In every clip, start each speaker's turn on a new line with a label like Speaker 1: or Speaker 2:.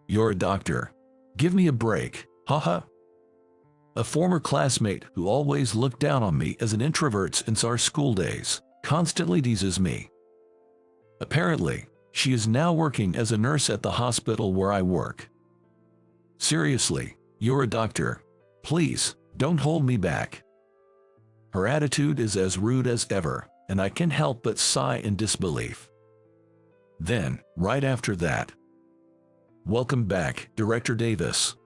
Speaker 1: You're a doctor. Give me a break, haha. A former classmate who always looked down on me as an introvert since our school days constantly teases me. Apparently, she is now working as a nurse at the hospital where I work. Seriously, you're a doctor. Please, don't hold me back. Her attitude is as rude as ever, and I can't help but sigh in disbelief. Then, right after that, "Welcome back, Director Davis."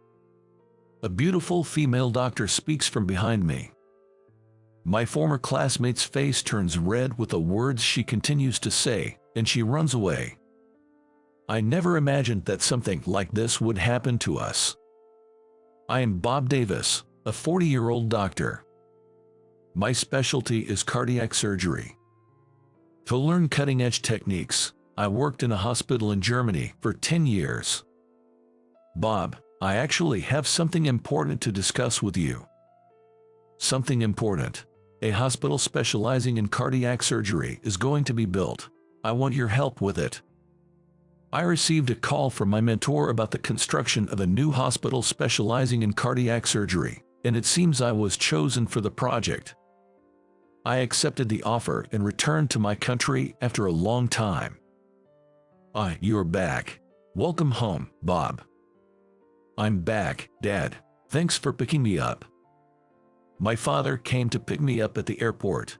Speaker 1: A beautiful female doctor speaks from behind me. My former classmate's face turns red with the words she continues to say, and she runs away. I never imagined that something like this would happen to us. I am Bob Davis, a 40-year-old doctor. My specialty is cardiac surgery. To learn cutting-edge techniques, I worked in a hospital in Germany for 10 years. Bob, I actually have something important to discuss with you. Something important. A hospital specializing in cardiac surgery is going to be built. I want your help with it. I received a call from my mentor about the construction of a new hospital specializing in cardiac surgery, and it seems I was chosen for the project. I accepted the offer and returned to my country after a long time. You're back. Welcome home, Bob. I'm back, Dad. Thanks for picking me up. My father came to pick me up at the airport.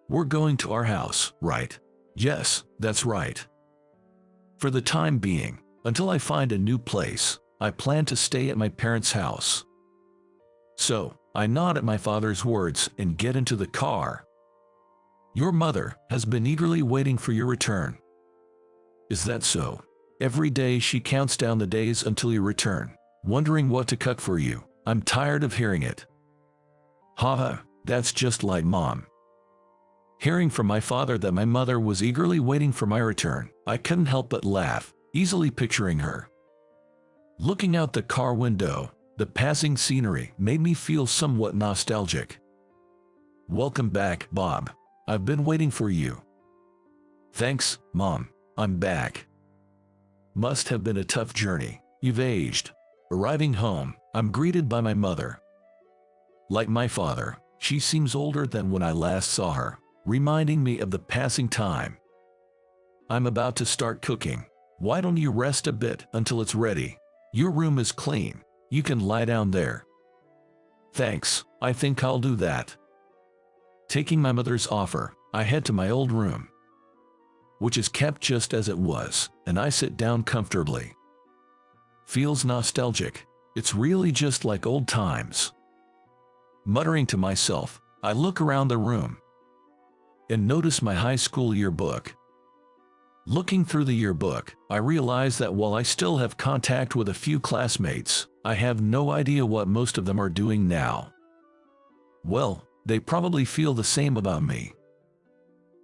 Speaker 1: We're going to our house, right? Yes, that's right. For the time being, until I find a new place, I plan to stay at my parents' house. So, I nod at my father's words and get into the car. Your mother has been eagerly waiting for your return. Is that so? Every day she counts down the days until you return, wondering what to cook for you. I'm tired of hearing it. Haha, that's just like Mom. Hearing from my father that my mother was eagerly waiting for my return, I couldn't help but laugh, easily picturing her. Looking out the car window, the passing scenery made me feel somewhat nostalgic. Welcome back, Bob. I've been waiting for you. Thanks, Mom. I'm back. Must have been a tough journey. You've aged. Arriving home, I'm greeted by my mother. Like my father, she seems older than when I last saw her, reminding me of the passing time. I'm about to start cooking. Why don't you rest a bit until it's ready? Your room is clean. You can lie down there. Thanks, I think I'll do that. Taking my mother's offer, I head to my old room, which is kept just as it was, and I sit down comfortably. Feels nostalgic. It's really just like old times. Muttering to myself, I look around the room and notice my high school yearbook. Looking through the yearbook, I realize that while I still have contact with a few classmates, I have no idea what most of them are doing now. Well, they probably feel the same about me.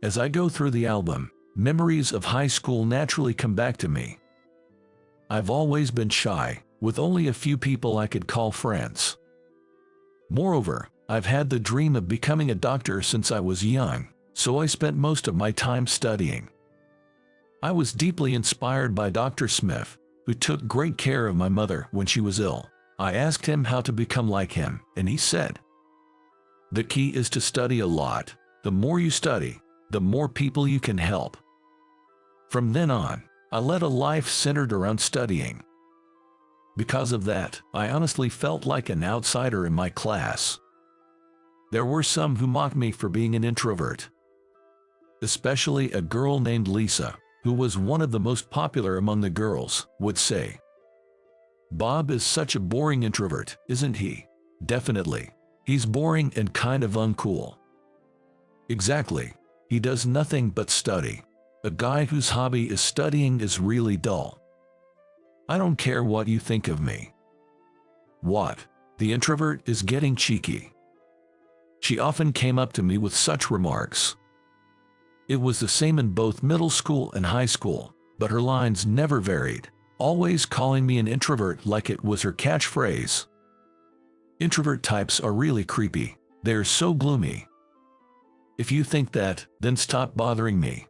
Speaker 1: As I go through the album, memories of high school naturally come back to me. I've always been shy, with only a few people I could call friends. Moreover, I've had the dream of becoming a doctor since I was young, so I spent most of my time studying. I was deeply inspired by Dr. Smith, who took great care of my mother when she was ill. I asked him how to become like him, and he said, "The key is to study a lot. The more you study, the more people you can help." From then on, I led a life centered around studying. Because of that, I honestly felt like an outsider in my class. There were some who mocked me for being an introvert, especially a girl named Lisa, who was one of the most popular among the girls, would say, "Bob is such a boring introvert, isn't he?" Definitely. He's boring and kind of uncool. Exactly. He does nothing but study. A guy whose hobby is studying is really dull. I don't care what you think of me. What? The introvert is getting cheeky. She often came up to me with such remarks. It was the same in both middle school and high school, but her lines never varied, always calling me an introvert like it was her catchphrase. Introvert types are really creepy. They're so gloomy. If you think that, then stop bothering me.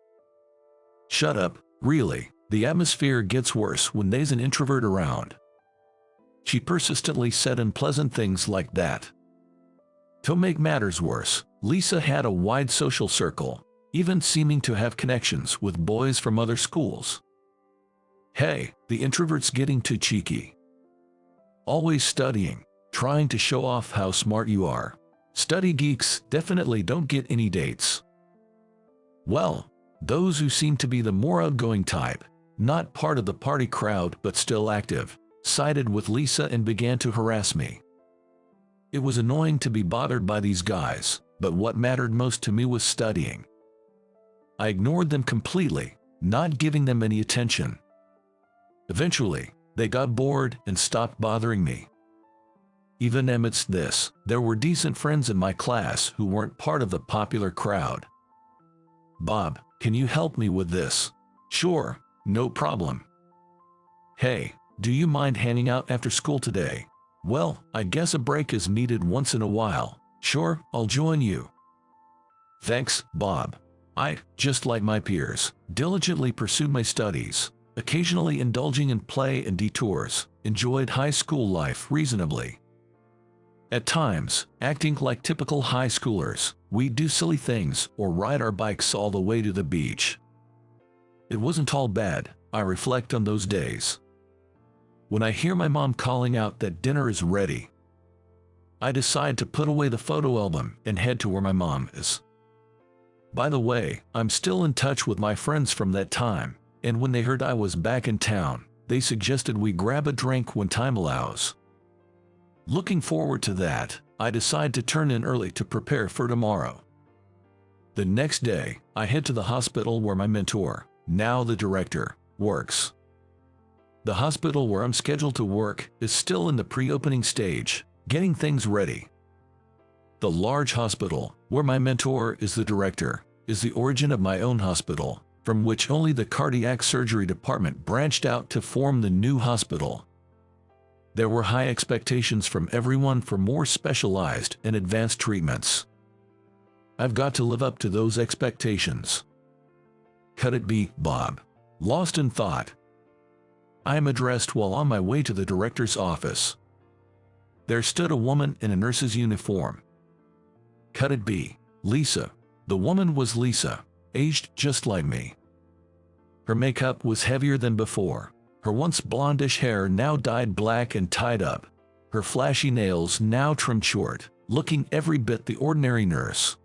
Speaker 1: Shut up, really. The atmosphere gets worse when there's an introvert around. She persistently said unpleasant things like that. To make matters worse, Lisa had a wide social circle, even seeming to have connections with boys from other schools. Hey, the introvert's getting too cheeky. Always studying, trying to show off how smart you are. Study geeks definitely don't get any dates. Well, those who seem to be the more outgoing type, not part of the party crowd but still active, sided with Lisa and began to harass me. It was annoying to be bothered by these guys, but what mattered most to me was studying. I ignored them completely, not giving them any attention. Eventually, they got bored and stopped bothering me. Even amidst this, there were decent friends in my class who weren't part of the popular crowd. Bob, can you help me with this? Sure, no problem. Hey, do you mind hanging out after school today? Well, I guess a break is needed once in a while. Sure, I'll join you. Thanks, Bob. I, just like my peers, diligently pursued my studies, occasionally indulging in play and detours, enjoyed high school life reasonably. At times, acting like typical high schoolers, we'd do silly things or ride our bikes all the way to the beach. It wasn't all bad, I reflect on those days. When I hear my mom calling out that dinner is ready, I decide to put away the photo album and head to where my mom is. By the way, I'm still in touch with my friends from that time, and when they heard I was back in town, they suggested we grab a drink when time allows. Looking forward to that, I decide to turn in early to prepare for tomorrow. The next day, I head to the hospital where my mentor, now the director, works. The hospital where I'm scheduled to work is still in the pre-opening stage, getting things ready. The large hospital, where my mentor is the director, is the origin of my own hospital, from which only the cardiac surgery department branched out to form the new hospital. There were high expectations from everyone for more specialized and advanced treatments. I've got to live up to those expectations. Could it be, Bob? Lost in thought, I am addressed while on my way to the director's office. There stood a woman in a nurse's uniform. Could it be Lisa? The woman was Lisa, aged just like me. Her makeup was heavier than before, her once blondish hair now dyed black and tied up, her flashy nails now trimmed short, looking every bit the ordinary nurse.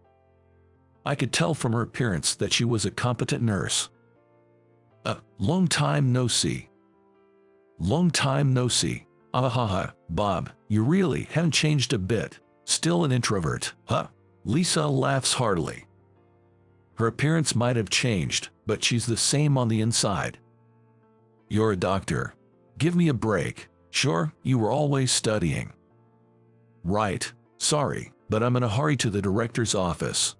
Speaker 1: I could tell from her appearance that she was a competent nurse. Long time no see. Long time no see. Ahaha, Bob, you really haven't changed a bit. Still an introvert, huh? Lisa laughs heartily. Her appearance might have changed, but she's the same on the inside. You're a doctor. Give me a break. Sure, you were always studying. Right, sorry, but I'm in a hurry to the director's office.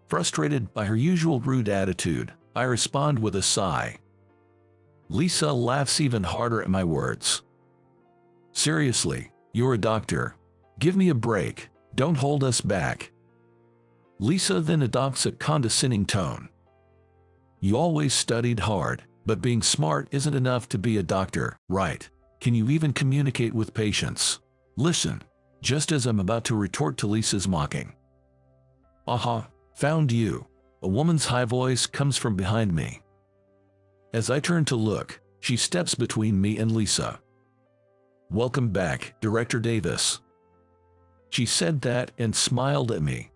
Speaker 1: Frustrated by her usual rude attitude, I respond with a sigh. Lisa laughs even harder at my words. Seriously, you're a doctor. Give me a break. Don't hold us back. Lisa then adopts a condescending tone. You always studied hard, but being smart isn't enough to be a doctor, right? Can you even communicate with patients? Listen, just as I'm about to retort to Lisa's mocking. Aha, found you. A woman's high voice comes from behind me. As I turn to look, she steps between me and Lisa. Welcome back, Director Davis. She said that and smiled at me.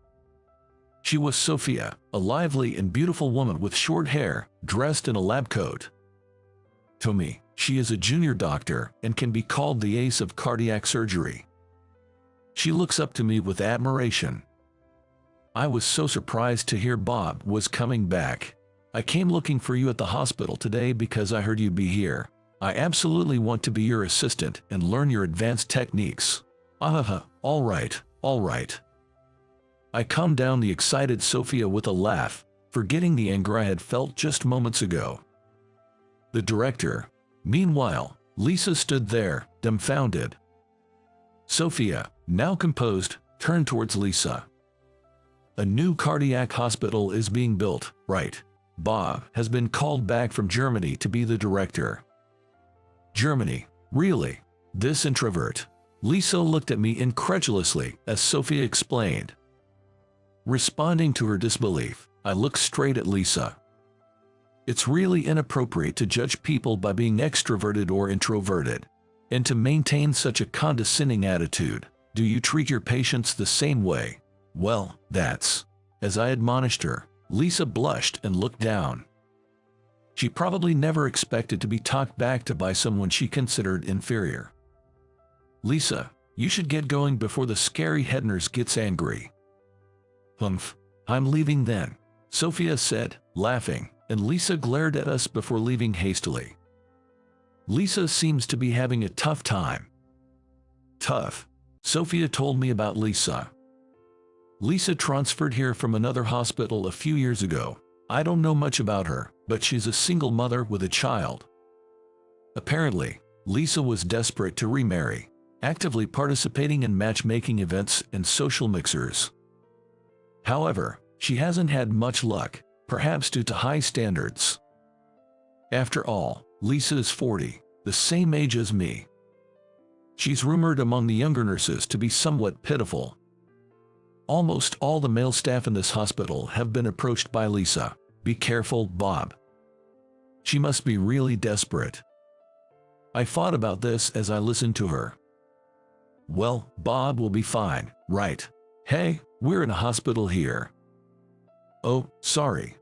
Speaker 1: She was Sophia, a lively and beautiful woman with short hair, dressed in a lab coat. To me, she is a junior doctor and can be called the ace of cardiac surgery. She looks up to me with admiration. I was so surprised to hear Bob was coming back. I came looking for you at the hospital today because I heard you'd be here. I absolutely want to be your assistant and learn your advanced techniques. All right. I calmed down the excited Sophia with a laugh, forgetting the anger I had felt just moments ago. The director. Meanwhile, Lisa stood there, dumbfounded. Sophia, now composed, turned towards Lisa. A new cardiac hospital is being built, right? Bob has been called back from Germany to be the director. Germany? Really? This introvert? Lisa looked at me incredulously as Sophia explained. Responding to her disbelief, I looked straight at Lisa. It's really inappropriate to judge people by being extroverted or introverted. And to maintain such a condescending attitude, do you treat your patients the same way? Well, that's... As I admonished her, Lisa blushed and looked down. She probably never expected to be talked back to by someone she considered inferior. Lisa, you should get going before the scary head nurse gets angry. Humph, I'm leaving then, Sophia said, laughing, and Lisa glared at us before leaving hastily. Lisa seems to be having a tough time. Tough? Sophia told me about Lisa. Lisa transferred here from another hospital a few years ago. I don't know much about her, but she's a single mother with a child. Apparently, Lisa was desperate to remarry, actively participating in matchmaking events and social mixers. However, she hasn't had much luck, perhaps due to high standards. After all, Lisa is 40, the same age as me. She's rumored among the younger nurses to be somewhat pitiful. Almost all the male staff in this hospital have been approached by Lisa. Be careful, Bob. She must be really desperate. I thought about this as I listened to her. Well, Bob will be fine, right? Hey, we're in a hospital here. Oh, sorry.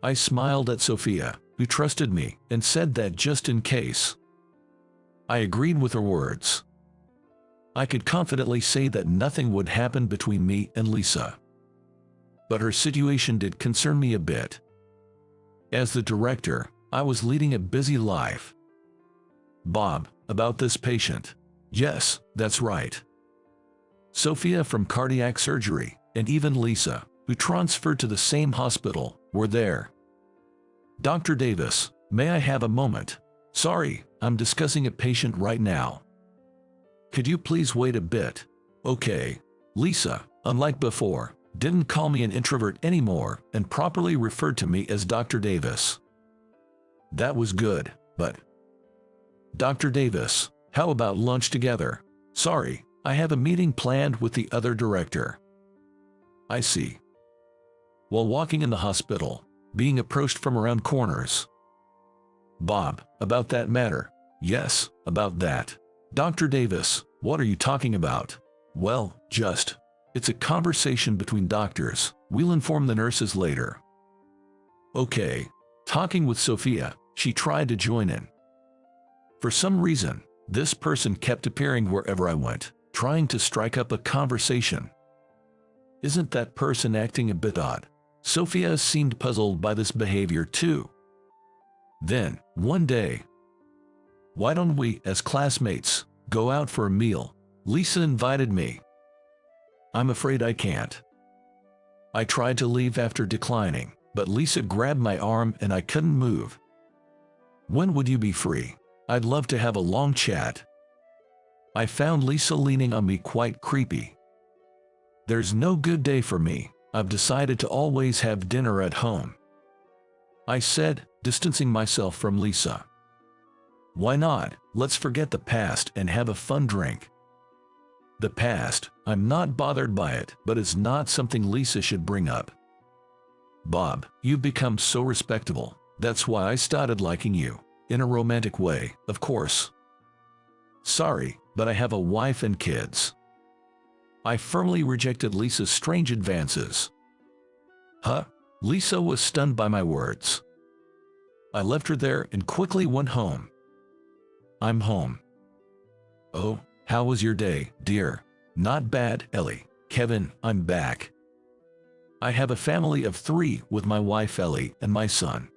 Speaker 1: I smiled at Sophia, who trusted me, and said that just in case. I agreed with her words. I could confidently say that nothing would happen between me and Lisa. But her situation did concern me a bit. As the director, I was leading a busy life. Bob, about this patient. Yes, that's right. Sophia from cardiac surgery, and even Lisa, who transferred to the same hospital, were there. Dr. Davis, may I have a moment? Sorry, I'm discussing a patient right now. Could you please wait a bit? Okay. Lisa, unlike before, didn't call me an introvert anymore and properly referred to me as Dr. Davis. That was good, but... Dr. Davis, how about lunch together? Sorry, I have a meeting planned with the other director. I see. While walking in the hospital, being approached from around corners. Bob, about that matter. Yes, about that. Dr. Davis, what are you talking about? Well, just. It's a conversation between doctors. We'll inform the nurses later. Okay. Talking with Sophia, she tried to join in. For some reason, this person kept appearing wherever I went, trying to strike up a conversation. Isn't that person acting a bit odd? Sophia seemed puzzled by this behavior too. Then, one day, why don't we, as classmates, go out for a meal? Lisa invited me. I'm afraid I can't. I tried to leave after declining, but Lisa grabbed my arm and I couldn't move. When would you be free? I'd love to have a long chat. I found Lisa leaning on me quite creepy. There's no good day for me. I've decided to always have dinner at home. I said, distancing myself from Lisa. Why not? Let's forget the past and have a fun drink. The past, I'm not bothered by it, but it's not something Lisa should bring up. Bob, you've become so respectable. That's why I started liking you. In a romantic way, of course. Sorry, but I have a wife and kids. I firmly rejected Lisa's strange advances. Huh? Lisa was stunned by my words. I left her there and quickly went home. I'm home. Oh, how was your day, dear? Not bad, Ellie. Kevin, I'm back. I have a family of 3 with my wife Ellie and my son.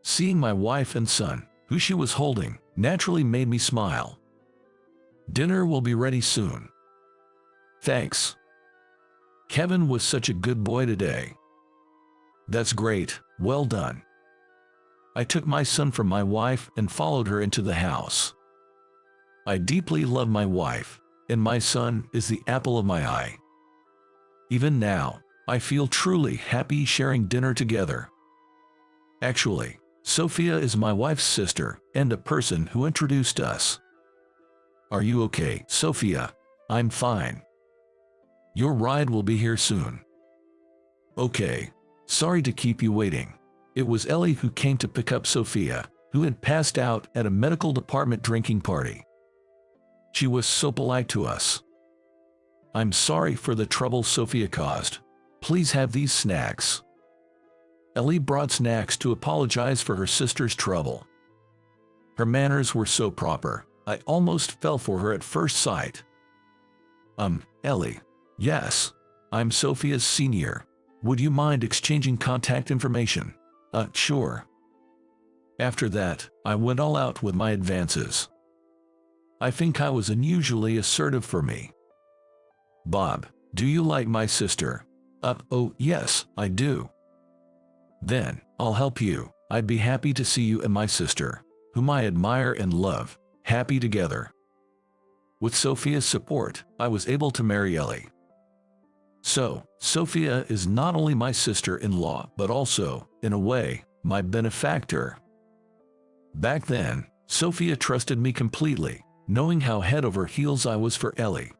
Speaker 1: Seeing my wife and son, who she was holding, naturally made me smile. Dinner will be ready soon. Thanks. Kevin was such a good boy today. That's great, well done. I took my son from my wife and followed her into the house. I deeply love my wife, and my son is the apple of my eye. Even now, I feel truly happy sharing dinner together. Actually, Sophia is my wife's sister and a person who introduced us. Are you okay, Sophia? I'm fine. Your ride will be here soon. Okay. Sorry to keep you waiting. It was Ellie who came to pick up Sophia, who had passed out at a medical department drinking party. She was so polite to us. I'm sorry for the trouble Sophia caused. Please have these snacks. Ellie brought snacks to apologize for her sister's trouble. Her manners were so proper, I almost fell for her at first sight. Ellie. Yes. I'm Sophia's senior. Would you mind exchanging contact information? Sure. After that, I went all out with my advances. I think I was unusually assertive for me. Bob, do you like my sister? Oh, yes, I do. Then, I'll help you. I'd be happy to see you and my sister, whom I admire and love, happy together. With Sophia's support, I was able to marry Ellie. So, Sophia is not only my sister-in-law, but also, in a way, my benefactor. Back then, Sophia trusted me completely, knowing how head over heels I was for Ellie.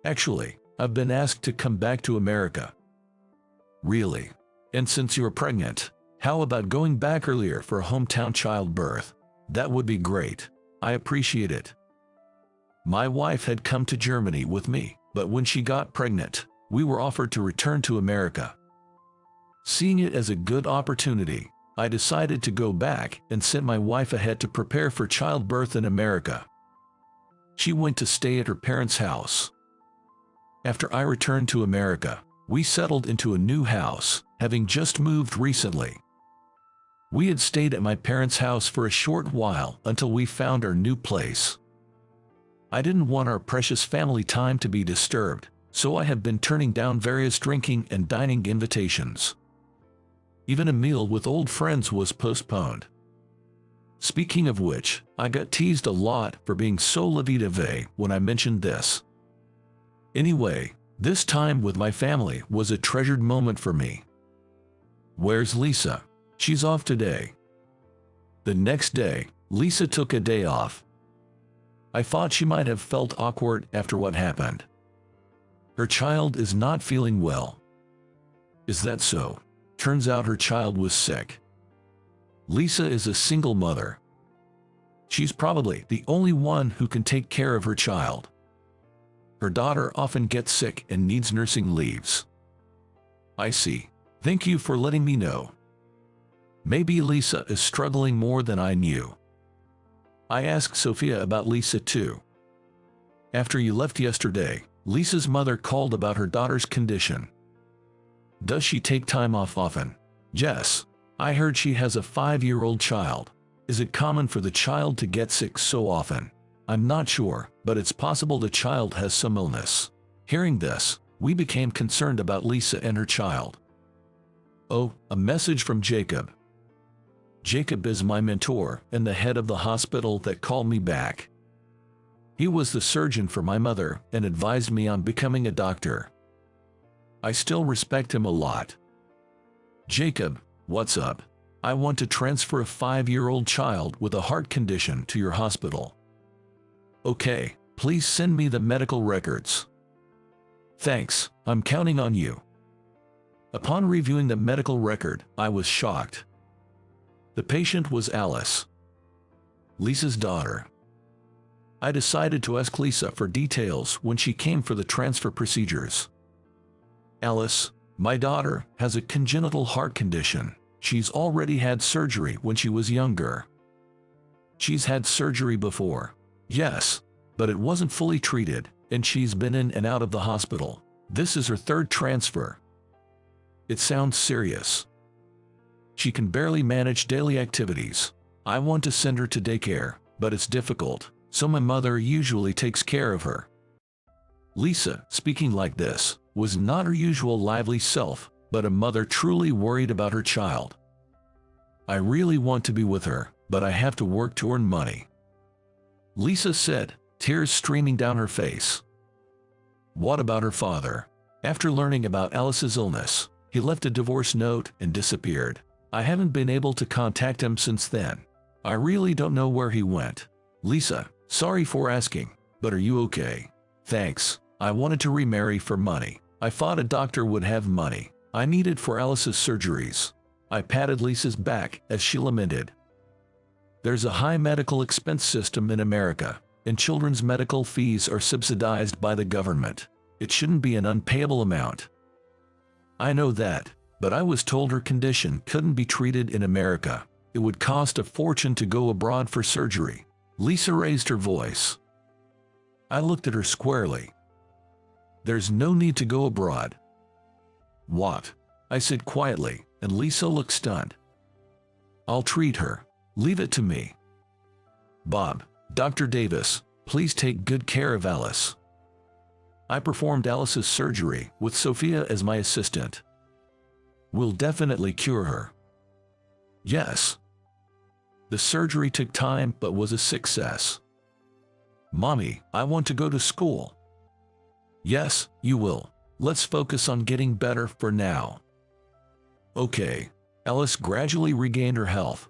Speaker 1: Actually, I've been asked to come back to America. Really? And since you're pregnant, how about going back earlier for a hometown childbirth? That would be great. I appreciate it. My wife had come to Germany with me, but when she got pregnant, we were offered to return to America. Seeing it as a good opportunity, I decided to go back and sent my wife ahead to prepare for childbirth in America. She went to stay at her parents' house. After I returned to America, we settled into a new house, having just moved recently. We had stayed at my parents' house for a short while until we found our new place. I didn't want our precious family time to be disturbed, so I have been turning down various drinking and dining invitations. Even a meal with old friends was postponed. Speaking of which, I got teased a lot for being so la vie de vie when I mentioned this. Anyway, this time with my family was a treasured moment for me. Where's Lisa? She's off today. The next day, Lisa took a day off. I thought she might have felt awkward after what happened. Her child is not feeling well. Is that so? Turns out her child was sick. Lisa is a single mother. She's probably the only one who can take care of her child. Her daughter often gets sick and needs nursing leaves. I see. Thank you for letting me know. Maybe Lisa is struggling more than I knew. I asked Sophia about Lisa too. After you left yesterday, Lisa's mother called about her daughter's condition. Does she take time off often? Yes. I heard she has a 5-year-old child. Is it common for the child to get sick so often? I'm not sure, but it's possible the child has some illness. Hearing this, we became concerned about Lisa and her child. Oh, a message from Jacob. Jacob is my mentor and the head of the hospital that called me back. He was the surgeon for my mother and advised me on becoming a doctor. I still respect him a lot. Jacob, what's up? I want to transfer a 5-year-old child with a heart condition to your hospital. Okay, please send me the medical records. Thanks, I'm counting on you. Upon reviewing the medical record, I was shocked. The patient was Alice, Lisa's daughter. I decided to ask Lisa for details when she came for the transfer procedures. Alice, my daughter, has a congenital heart condition. She's already had surgery when she was younger. She's had surgery before. Yes, but it wasn't fully treated, and she's been in and out of the hospital. This is her 3rd transfer. It sounds serious. She can barely manage daily activities. I want to send her to daycare, but it's difficult, so my mother usually takes care of her. Lisa, speaking like this, was not her usual lively self, but a mother truly worried about her child. I really want to be with her, but I have to work to earn money. Lisa said, tears streaming down her face. What about her father? After learning about Alice's illness, he left a divorce note and disappeared. I haven't been able to contact him since then. I really don't know where he went. Lisa, sorry for asking, but are you okay? Thanks. I wanted to remarry for money. I thought a doctor would have money I needed for Alice's surgeries. I patted Lisa's back as she lamented. There's a high medical expense system in America, and children's medical fees are subsidized by the government. It shouldn't be an unpayable amount. I know that, but I was told her condition couldn't be treated in America. It would cost a fortune to go abroad for surgery. Lisa raised her voice. I looked at her squarely. There's no need to go abroad. What? I said quietly, and Lisa looked stunned. I'll treat her. Leave it to me. Bob, Dr. Davis, please take good care of Alice. I performed Alice's surgery with Sophia as my assistant. We'll definitely cure her. Yes. The surgery took time but was a success. Mommy, I want to go to school. Yes, you will. Let's focus on getting better for now. Okay. Alice gradually regained her health.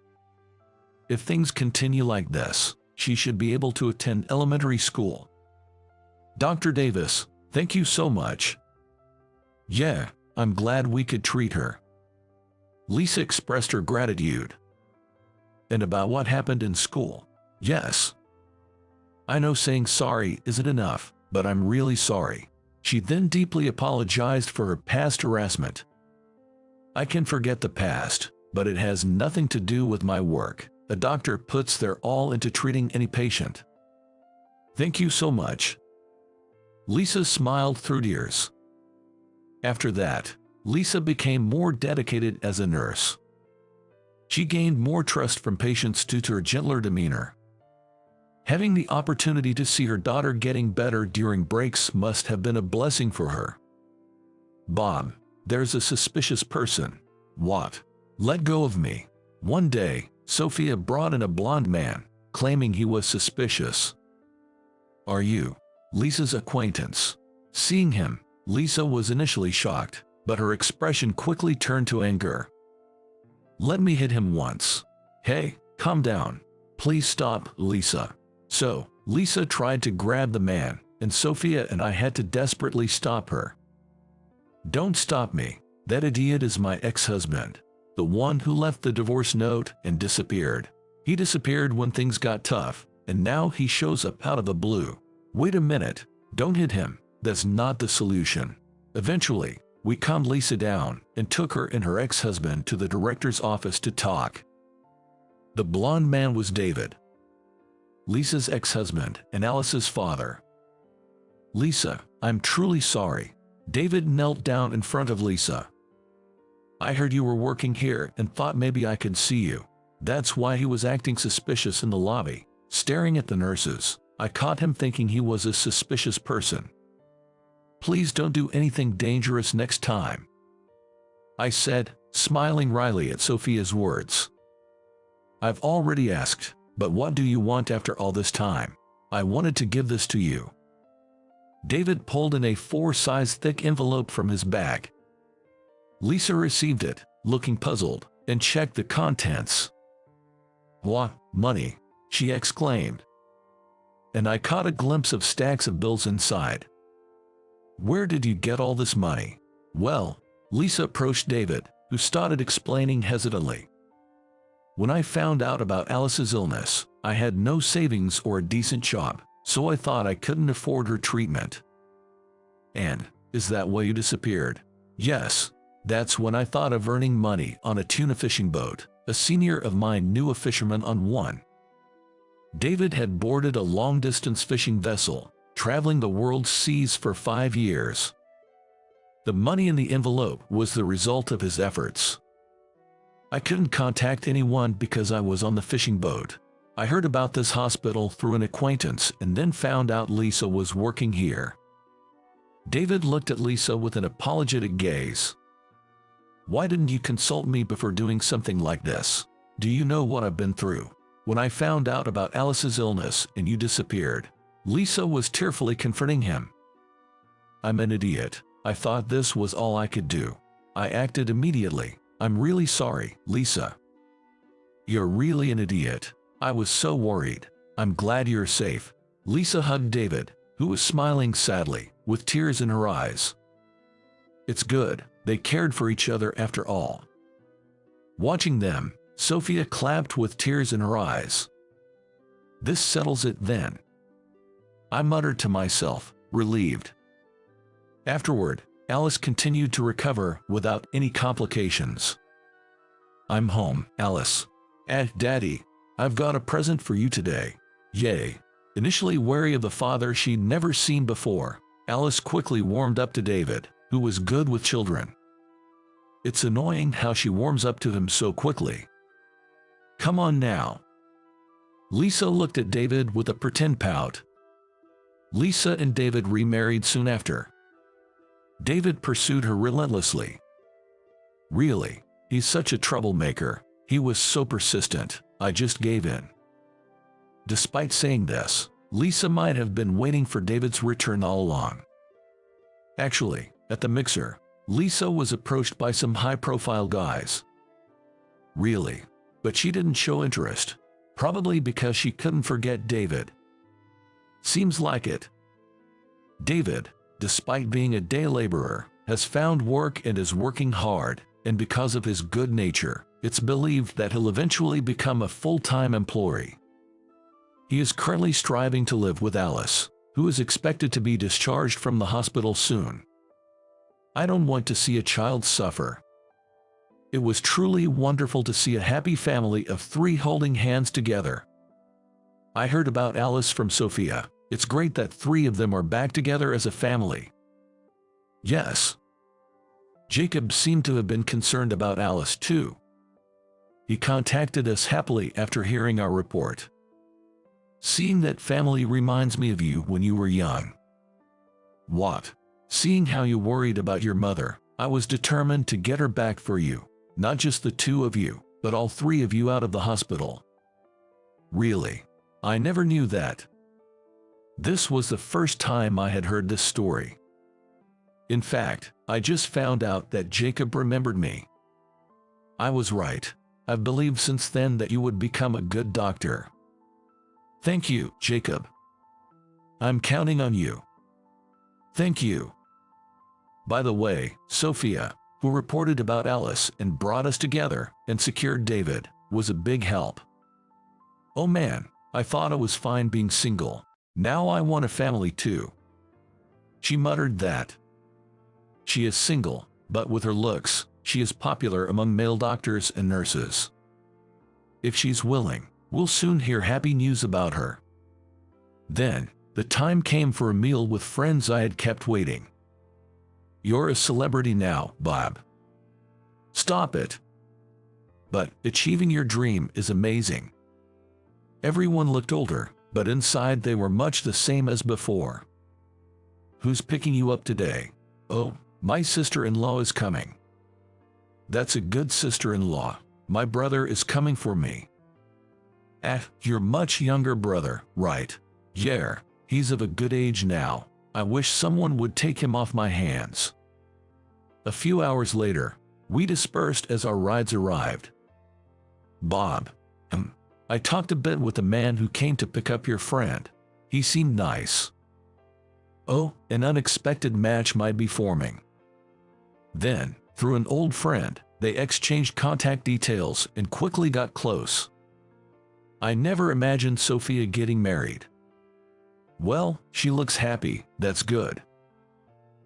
Speaker 1: If things continue like this, she should be able to attend elementary school. Dr. Davis, thank you so much. Yeah, I'm glad we could treat her. Lisa expressed her gratitude. And about what happened in school? Yes. I know saying sorry isn't enough, but I'm really sorry. She then deeply apologized for her past harassment. I can forget the past, but it has nothing to do with my work. A doctor puts their all into treating any patient. Thank you so much. Lisa smiled through tears. After that, Lisa became more dedicated as a nurse. She gained more trust from patients due to her gentler demeanor. Having the opportunity to see her daughter getting better during breaks must have been a blessing for her. Bob, there's a suspicious person. What? Let go of me. One day, Sophia brought in a blonde man, claiming he was suspicious. Are you Lisa's acquaintance? Seeing him, Lisa was initially shocked, but her expression quickly turned to anger. Let me hit him once. Hey, calm down. Please stop, Lisa. So, Lisa tried to grab the man, and Sophia and I had to desperately stop her. Don't stop me. That idiot is my ex-husband. The one who left the divorce note and disappeared. He disappeared when things got tough, and now he shows up out of the blue. Wait a minute. Don't hit him. That's not the solution. Eventually, we calmed Lisa down and took her and her ex-husband to the director's office to talk. The blonde man was David, Lisa's ex-husband and Alice's father. Lisa, I'm truly sorry. David knelt down in front of Lisa. I heard you were working here and thought maybe I could see you. That's why he was acting suspicious in the lobby, staring at the nurses. I caught him thinking he was a suspicious person. Please don't do anything dangerous next time, I said, smiling wryly at Sophia's words. I've already asked, but what do you want after all this time? I wanted to give this to you. David pulled in a 4-size thick envelope from his bag. Lisa received it, looking puzzled, and checked the contents. What, money? She exclaimed. And I caught a glimpse of stacks of bills inside. Where did you get all this money? Well, Lisa approached David, who started explaining hesitantly. When I found out about Alice's illness, I had no savings or a decent job, so I thought I couldn't afford her treatment. And, is that why you disappeared? Yes, that's when I thought of earning money on a tuna fishing boat. A senior of mine knew a fisherman on one. David had boarded a long-distance fishing vessel, traveling the world's seas for 5 years. The money in the envelope was the result of his efforts. I couldn't contact anyone because I was on the fishing boat. I heard about this hospital through an acquaintance and then found out Lisa was working here. David looked at Lisa with an apologetic gaze. Why didn't you consult me before doing something like this? Do you know what I've been through? When I found out about Alice's illness and you disappeared, Lisa was tearfully confronting him. I'm an idiot. I thought this was all I could do. I acted immediately, I'm really sorry, Lisa. You're really an idiot. I was so worried. I'm glad you're safe. Lisa hugged David, who was smiling sadly, with tears in her eyes. It's good, they cared for each other after all. Watching them, Sophia clapped with tears in her eyes. This settles it then, I muttered to myself, relieved. Afterward, Alice continued to recover without any complications. I'm home, Alice. Daddy, I've got a present for you today. Yay. Initially wary of the father she'd never seen before, Alice quickly warmed up to David, who was good with children. It's annoying how she warms up to him so quickly. Come on now. Lisa looked at David with a pretend pout. Lisa and David remarried soon after. David pursued her relentlessly. Really, he's such a troublemaker. He was so persistent, I just gave in. Despite saying this, Lisa might have been waiting for David's return all along. Actually, at the mixer, Lisa was approached by some high-profile guys. Really, but she didn't show interest, probably because she couldn't forget David. Seems like it. David, despite being a day laborer, has found work and is working hard, and because of his good nature, it's believed that he'll eventually become a full-time employee. He is currently striving to live with Alice, who is expected to be discharged from the hospital soon. I don't want to see a child suffer. It was truly wonderful to see a happy family of 3 holding hands together. I heard about Alice from Sophia. It's great that 3 of them are back together as a family. Yes. Jacob seemed to have been concerned about Alice too. He contacted us happily after hearing our report. Seeing that family reminds me of you when you were young. What? Seeing how you worried about your mother, I was determined to get her back for you. Not just the 2 of you, but all 3 of you out of the hospital. Really? I never knew that. This was the first time I had heard this story. In fact, I just found out that Jacob remembered me. I was right. I've believed since then that you would become a good doctor. Thank you, Jacob. I'm counting on you. Thank you. By the way, Sophia, who reported about Alice and brought us together and secured David, was a big help. Oh man, I thought I was fine being single. Now I want a family too. She muttered that. She is single, but with her looks, she is popular among male doctors and nurses. If she's willing, we'll soon hear happy news about her. Then, the time came for a meal with friends I had kept waiting. You're a celebrity now, Bob. Stop it. But achieving your dream is amazing. Everyone looked older, but inside they were much the same as before. Who's picking you up today? Oh, my sister-in-law is coming. That's a good sister-in-law. My brother is coming for me. Your much younger brother, right? Yeah, he's of a good age now. I wish someone would take him off my hands. A few hours later, we dispersed as our rides arrived. Bob. I talked a bit with the man who came to pick up your friend. He seemed nice. Oh, an unexpected match might be forming. Then, through an old friend, they exchanged contact details and quickly got close. I never imagined Sophia getting married. Well, she looks happy, that's good.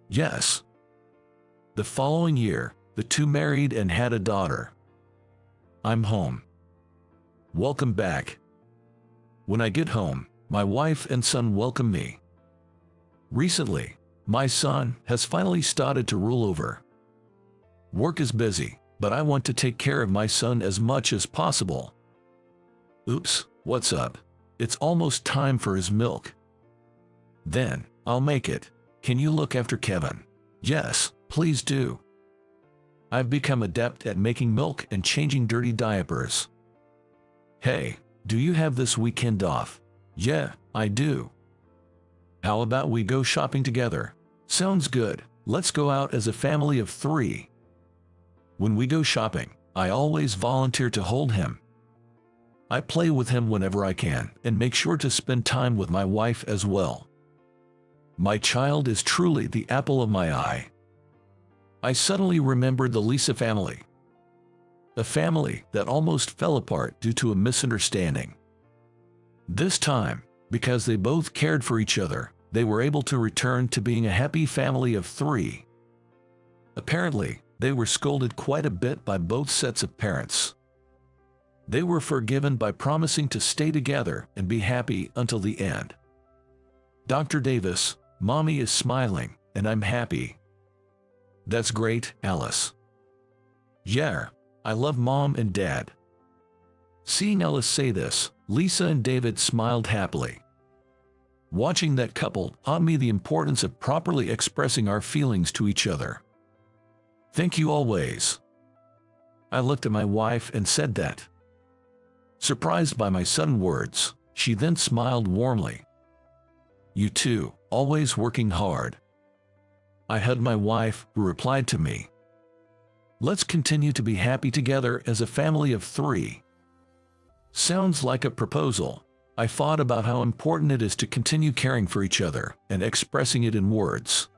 Speaker 1: Yes. The following year, the 2 married and had a daughter. I'm home. Welcome back. When I get home, my wife and son welcome me. Recently, my son has finally started to rule over. Work is busy, but I want to take care of my son as much as possible. Oops, what's up? It's almost time for his milk. Then, I'll make it. Can you look after Kevin? Yes, please do. I've become adept at making milk and changing dirty diapers. Hey, do you have this weekend off? Yeah, I do. How about we go shopping together? Sounds good. Let's go out as a family of 3. When we go shopping, I always volunteer to hold him. I play with him whenever I can and make sure to spend time with my wife as well. My child is truly the apple of my eye. I suddenly remembered the Lisa family. A family that almost fell apart due to a misunderstanding. This time, because they both cared for each other, they were able to return to being a happy family of 3. Apparently, they were scolded quite a bit by both sets of parents. They were forgiven by promising to stay together and be happy until the end. Dr. Davis, Mommy is smiling, and I'm happy. That's great, Alice. Yeah, I love Mom and Dad. Seeing Alice say this, Lisa and David smiled happily. Watching that couple taught me the importance of properly expressing our feelings to each other. Thank you always. I looked at my wife and said that. Surprised by my sudden words, she then smiled warmly. You too, always working hard. I hugged my wife, who replied to me. Let's continue to be happy together as a family of 3. Sounds like a proposal. I thought about how important it is to continue caring for each other and expressing it in words.